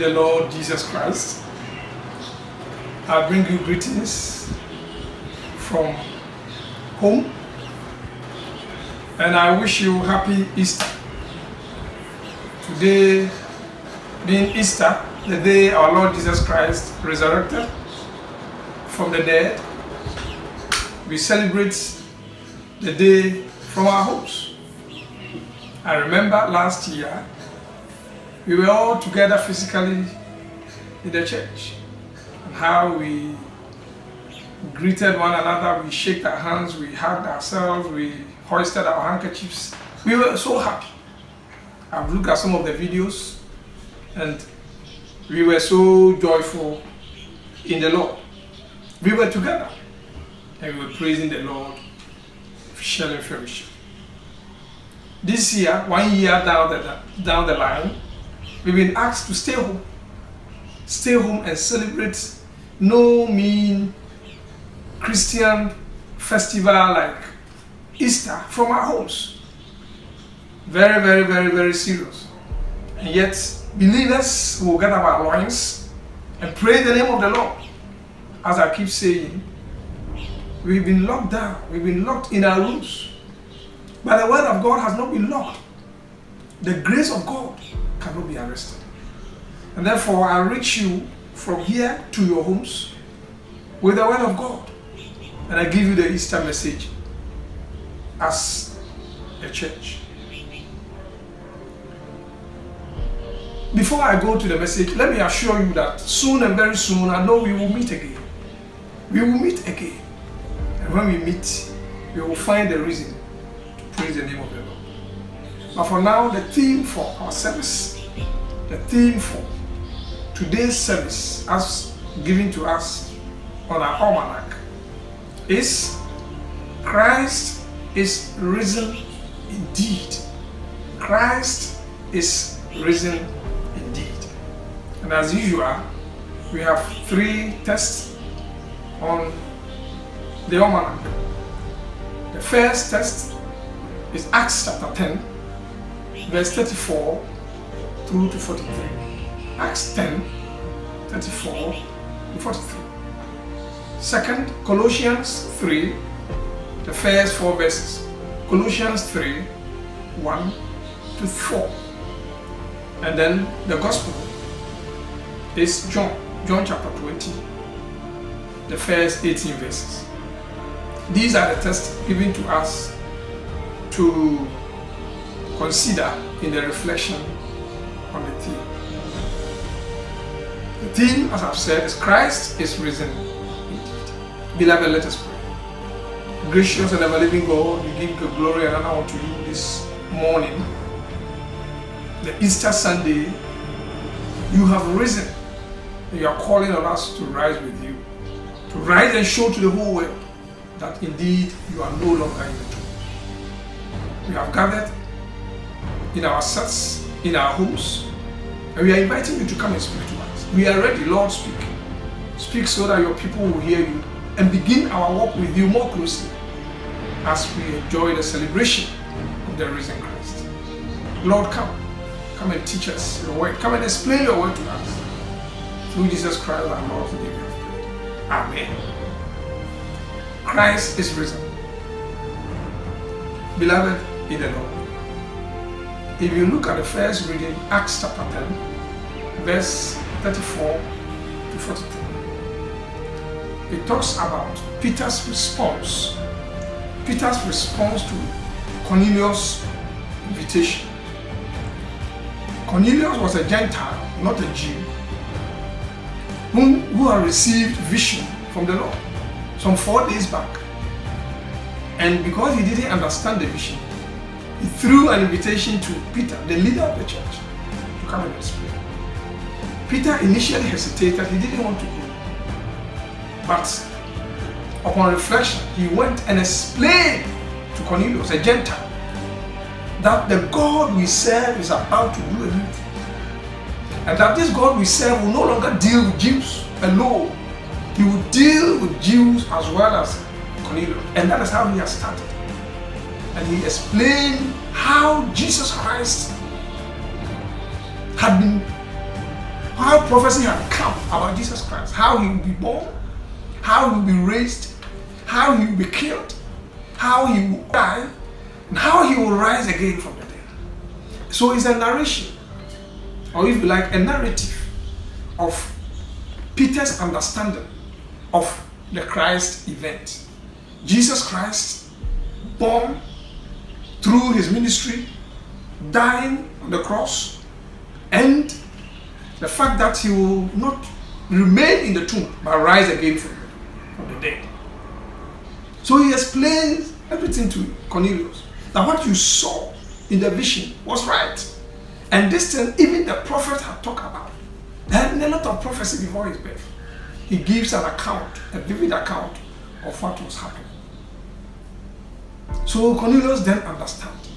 the Lord Jesus Christ. I bring you greetings from home, and I wish you happy Easter. Today being Easter, the day our Lord Jesus Christ resurrected from the dead, we celebrate the day from our homes. I remember last year we were all together physically in the church, and how we greeted one another, we shook our hands, we hugged ourselves, we hoisted our handkerchiefs. We were so happy. I've looked at some of the videos and we were so joyful in the Lord. We were together and we were praising the Lord, sharing fellowship. This year, 1 year down the line, we've been asked to stay home and celebrate no mean Christian festival like Easter from our homes. Very, very, very, very serious. And yet, believers will get up our loins and pray the name of the Lord. As I keep saying, we've been locked down, we've been locked in our rooms. But the word of God has not been locked. The grace of God cannot be arrested. And therefore, I reach you from here to your homes with the word of God. And I give you the Easter message as a church. Before I go to the message, let me assure you that soon and very soon, I know we will meet again. We will meet again. And when we meet, we will find a reason to praise the name of the Lord. But for now, the theme for our service, the theme for today's service, as given to us on our almanac, is Christ is risen indeed. Christ is risen indeed. And as usual, we have 3 texts on the almanac. The first text is Acts chapter 10, verse 34 through to 43. Acts 10, 34 to 43. Second, Colossians 3, the first 4 verses. Colossians 3, 1 to 4. And then the Gospel is John chapter 20, the first 18 verses. These are the texts given to us to consider in the reflection on the theme. The theme, as I've said, is Christ is risen indeed. Beloved, let us pray. Gracious and ever-living God, we give the glory and honor unto you this morning. The Easter Sunday, you have risen. And you are calling on us to rise with you. To rise and show to the whole world that indeed you are no longer in the tomb. We have gathered in our sets, in our homes, and we are inviting you to come and speak to us. We are ready, Lord, speak. Speak so that your people will hear you and begin our walk with you more closely as we enjoy the celebration of the risen Christ. Lord, come and teach us your word. Come and explain your word to us. Through Jesus Christ our Lord, today we have prayed. Amen. Christ is risen. Beloved in the Lord, if you look at the first reading, Acts chapter 10, verse 34 to 43, it talks about Peter's response. Peter's response to Cornelius' invitation. Cornelius was a Gentile, not a Jew, who had received vision from the Lord some 4 days back. And because he didn't understand the vision, he threw an invitation to Peter, the leader of the church, to come and explain. Peter initially hesitated, he didn't want to go. But upon reflection, he went and explained to Cornelius, a Gentile, that the God we serve is about to do a new thing. And that this God we serve will no longer deal with Jews alone. He will deal with Jews as well as Cornelius. And that is how he has started. And he explained how Jesus Christ had been how prophecy had come about Jesus Christ, how he will be born, how he will be raised, how he will be killed, how he will die, and how he will rise again from the dead. So it's a narration, or if you like, a narrative of Peter's understanding of the Christ event. Jesus Christ, born through his ministry, dying on the cross, and the fact that he will not remain in the tomb but rise again from the dead. So he explains everything to Cornelius, that what you saw in the vision was right. And this thing, even the prophet had talked about. There had been a lot of prophecy before his birth. He gives an account, a vivid account of what was happening. So Cornelius then understands.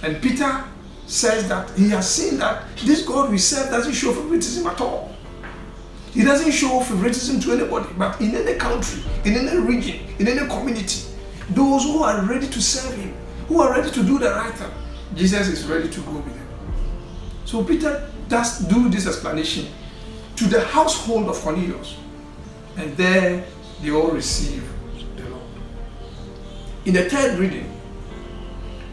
And Peter says that he has seen that this God we serve doesn't show favoritism at all. He doesn't show favoritism to anybody, but in any country, in any region, in any community, those who are ready to serve him, who are ready to do the right thing, Jesus is ready to go with them. So Peter does do this explanation to the household of Cornelius, and there they all receive the Lord. In the third reading,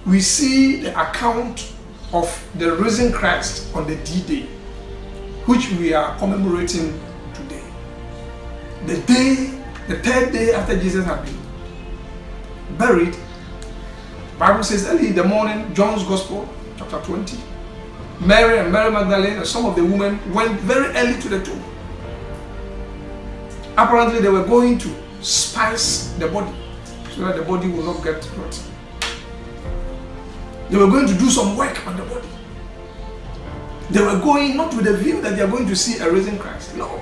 we see the account of the risen Christ on the D-Day, which we are commemorating today. The third day after Jesus had been buried, the Bible says early in the morning, John's Gospel, chapter 20, Mary and Mary Magdalene and some of the women went very early to the tomb. Apparently they were going to spice the body so that the body will not get rotten. They were going to do some work on the body. They were going not with the view that they are going to see a risen Christ. No.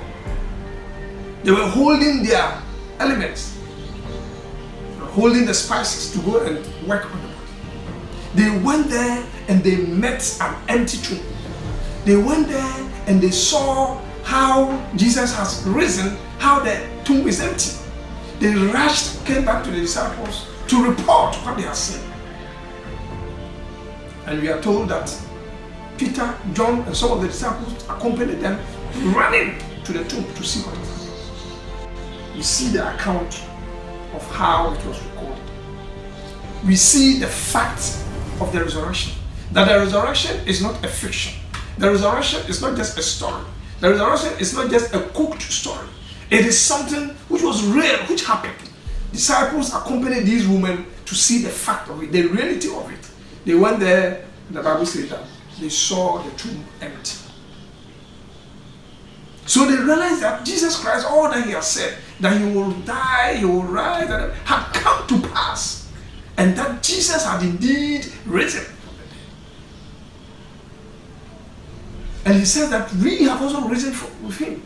They were holding their elements, holding the spices to go and work on the body. They went there and they met an empty tomb. They went there and they saw how Jesus has risen, how the tomb is empty. They rushed, came back to the disciples to report what they had seen. And we are told that Peter, John, and some of the disciples accompanied them, running to the tomb to see what it was. We see the account of how it was recorded. We see the fact of the resurrection. That the resurrection is not a fiction. The resurrection is not just a story. The resurrection is not just a cooked story. It is something which was real, which happened. Disciples accompanied these women to see the fact of it, the reality of it. They went there, the Bible says that they saw the tomb empty. So they realized that Jesus Christ, all that he has said, that he will die, he will rise, that had come to pass. And that Jesus had indeed risen from the dead. And he said that we have also risen with him.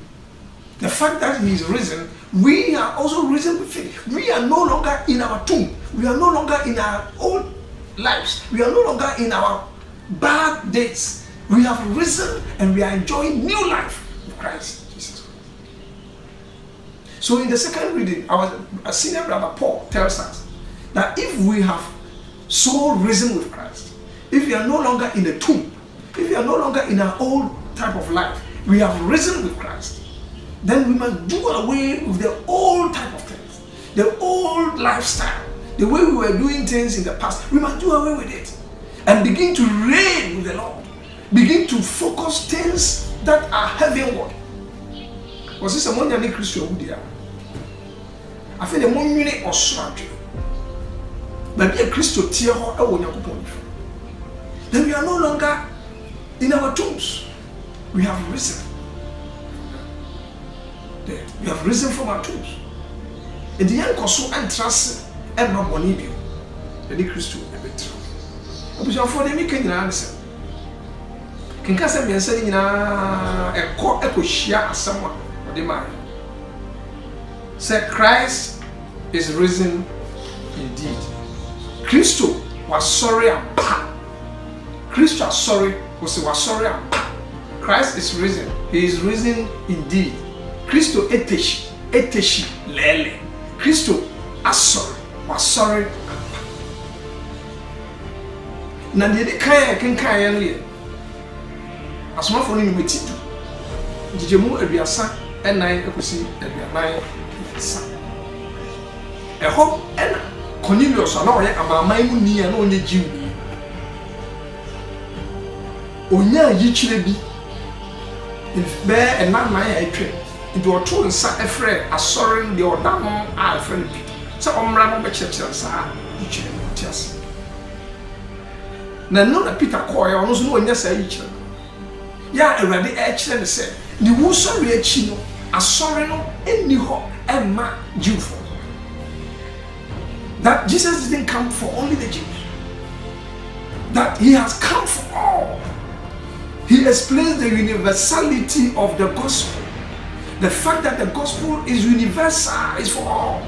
The fact that he is risen, we are also risen with him. We are no longer in our tomb. We are no longer in our old lives. We are no longer in our bad days. We have risen and we are enjoying new life with Christ Jesus. So in the second reading, our senior brother Paul tells us that if we have so risen with Christ, if we are no longer in the tomb, if we are no longer in our old type of life, we have risen with Christ, then we must do away with the old type of things, the old lifestyle, the way we were doing things in the past. We must do away with it and begin to reign with the Lord. Begin to focus things that are heavenward. Was this a money Christian who did? I feel the money or swag. But be a Christian tear or then we are no longer in our tombs. We have risen. We have risen from our tombs. In the end, Koso and trust and not Bonibio. The Christian a bit. For them, you can answer. Can Casa be saying a court echo share someone or the man. Said Christ is risen indeed. Christo was sorry and pa. Christo was sorry was sorry and pa. Christ is risen. He is risen indeed. Christo eteshi lele. Christo was sorry and pa. Nandi kaya ken kaya no ye. Asoma for no metitu. jijemu aduasa enan ekosi aduanan sa eho ena Cornelius ana oye amaman mu ni na onye jiw onya yichire bi be enana ya etwe nti oto nsa efre asorin de odano a efre bi se omra no be chechire sa yichire tias na no na Peter koy ono so no onya sa yichire ya Awurade e kire ne se ni wo sori achi no asori no eni ho emma jiwfo. That Jesus didn't come for only the Jews. That he has come for all. He explains the universality of the gospel. The fact that the gospel is universal, is for all.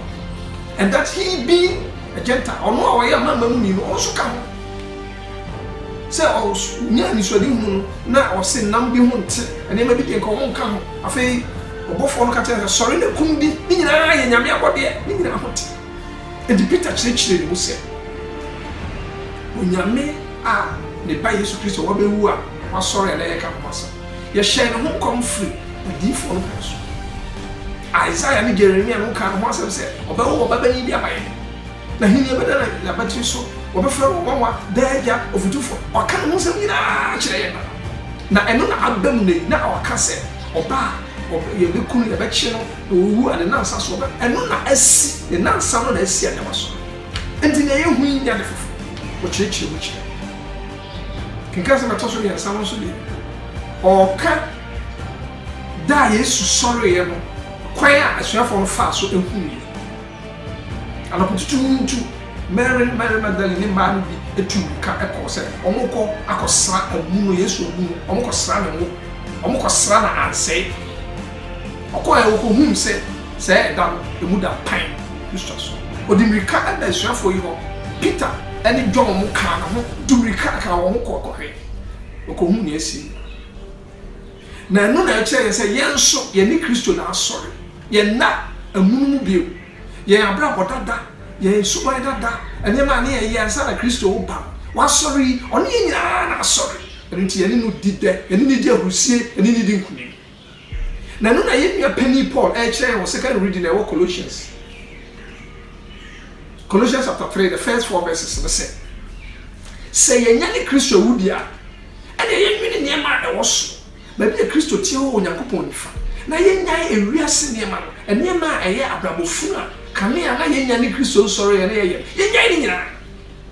And that he being a Gentile, also come. Say, oh, na or say, Nambi Hunt, and then maybe they come. I say, both on Catania, sorry, the Kundi, Nina, and Yamia, what they and the Peter church will say, when Yame are the by Jesus Christ or Wabua, or sorry, and I come pass. Your share won't come free, the default person. Isaiah and Jeremiah won't come once and say, about Babani, the Abai. Now he never done a battery so, or before one, there, ya, of two for, or can also be a now I know Abdom, now our cassette, or bar. You look cool in the back channel, who and announce us over, and not as the non sound as see and was. And in a wing, the which can cast a toss and someone should be. Or can die is sorry, choir as you have on fast so in whom. And I put two Mary Magdalene man be a two cat a course, or more call a cosra a moon, yes, or almost srana and say. Okoye okohum say that the muda pine Christus odimrika and the sure for you Peter any John mu kan ho dumrika kan wo kokohe okohum ne asi na no na eche say yenso ye ni Kristo na asori ye na amunu bio ye abra bodada ye subai dada ene ma ne ye ansa na Kristo wo ba wasori oni nyina na asori enti ye ni no dide ye ni di ahusie ye ni di nkuni. Now, no, I penny Paul, second reading the Colossians. Colossians chapter 3, the first 4 verses. Say, Yanni Christo Woodia, and a young near man was. Maybe a Christo Tio on Yakuponifa. Now, a real senior man, and near man, a year Abrabofuna, come near Yanni Christo, sorry, and a year. Yanni,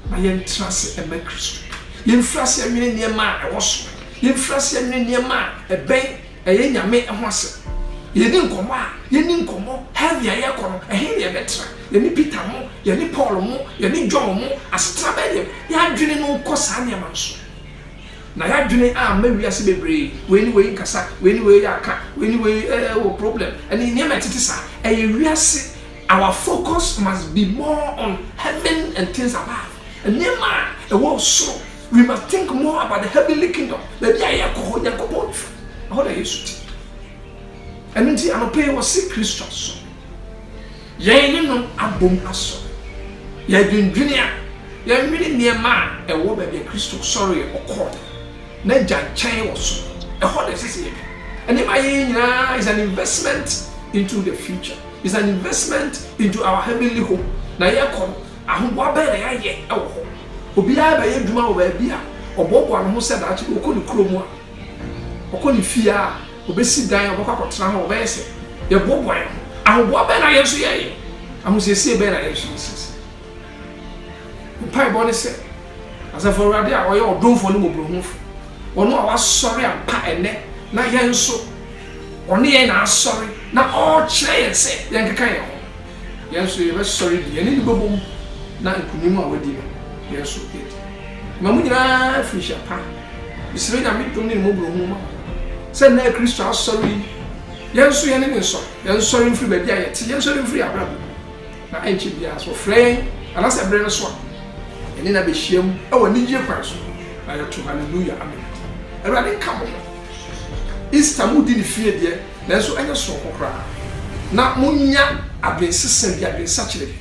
my young trust and my Christo. You flash a million near man, I was. You flash a million near man, a bank. A young man, a horse. You didn't come out, you didn't come out, have your air con, a heavy better. You need Peter more, you need Paul more, you need John more, as Trabellium. You are drinking no Cosania Manso. Now, you are drinking maybe as a baby, when you wait, Cassa, when you wait, when you wait, problem. And in Yemetisa, a real our focus must be more on heaven and things above. And near man, a world so we must think more about the heavenly kingdom. Maybe I am called Yakobot. How do you shoot? And until I'm paying was sick Christos. Yea, no, a boom asso. Ye been junior, ye really near man, a woman be a Christos, sorry, or court. Nedja chain was a holiday. And if I is an investment into the future, it's an investment into our heavenly home. Now, ye come, I hope what better I yet. Oh, Obia by a duma or Bia, or Bob one who said that you could chroma. Okoni fia obesi dan obaka kotra ho obese ye boboy ahobwa be na yeso ye amusiesie be na yeso sisi pai bone se asa for rade a oye odonfo ne mobrohunfo ono a wasori ampa ene na yenso one ye na asori na all chire se ye nkeka ye ho yenso ye be sorry di ye ni bobom na nkunim a wadi yenso eti mamunyina fisha pa bisire na midom ne mobrohunma say na Christo sorry yenso ye ne so yenso sorry free baby ayet yenso sorry free abrabo na enchi bia so friend anase bre no so ene na be hyiam e woni gye kwan so na to hallelujah amen everybody come on Easter mu di ni fie de na so enye so kokra na munya abensesa bia abensa kire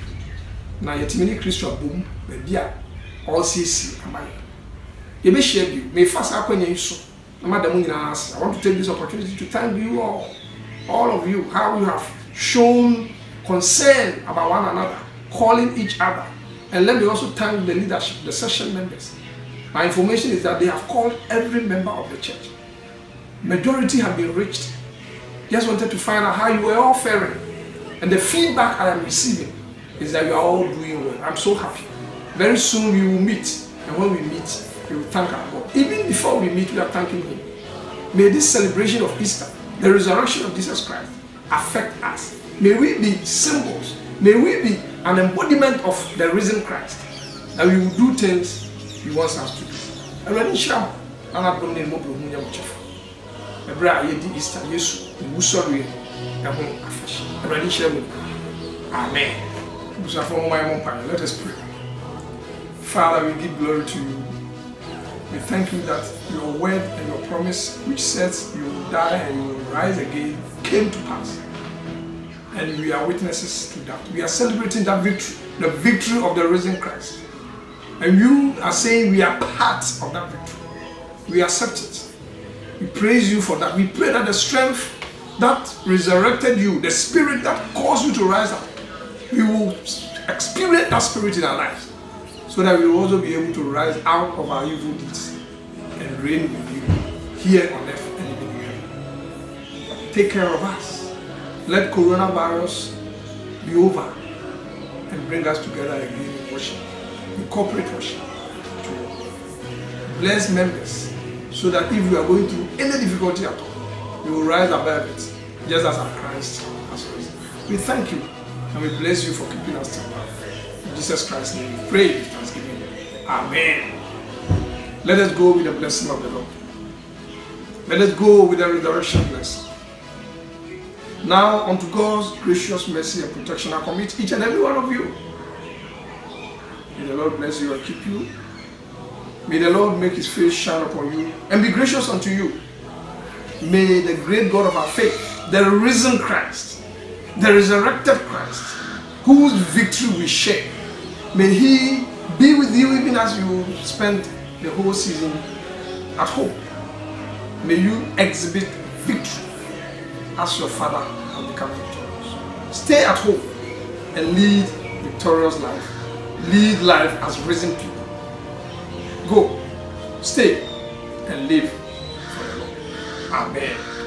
na yetimi ni Christo abom baby a all sisi amaye ye be hye bi me fasa akwanya nso I want to take this opportunity to thank you all of you, how you have shown concern about one another, calling each other. And let me also thank the leadership, the session members. My information is that they have called every member of the church. Majority have been reached. Just wanted to find out how you were all faring. And the feedback I am receiving is that you are all doing well. I'm so happy. Very soon we will meet. And when we meet, we will thank our God. Even before we meet, we are thanking Him. May this celebration of Easter, the resurrection of Jesus Christ, affect us. May we be symbols. May we be an embodiment of the risen Christ. That we will do things He wants us to do. Already sham, I'm not going to move to the Easter, yes, we sorry, already sham. Amen. Let us pray. Father, we give glory to you. We thank you that your word and your promise, which says you will die and you will rise again, came to pass. And we are witnesses to that. We are celebrating that victory, the victory of the risen Christ. And you are saying we are part of that victory. We accept it. We praise you for that. We pray that the strength that resurrected you, the spirit that caused you to rise up, we will experience that spirit in our lives, so that we will also be able to rise out of our evil deeds and reign with you here on earth and even in heaven. Take care of us. Let coronavirus be over and bring us together again in worship, in corporate worship. Bless members so that if we are going through any difficulty at all, we will rise above it, just as our Christ has risen. We thank you and we bless you for keeping us till now. In Jesus Christ's name we pray with thanksgiving. Amen. Let us go with the blessing of the Lord. Let us go with the resurrection blessing. Now unto God's gracious mercy and protection I commit each and every one of you. May the Lord bless you and keep you. May the Lord make His face shine upon you and be gracious unto you. May the great God of our faith, the risen Christ, the resurrected Christ, whose victory we share, may He be with you even as you spend the whole season at home. May you exhibit victory as your Father has become victorious. Stay at home and lead victorious life. Lead life as risen people. Go, stay, and live for the Lord. Amen.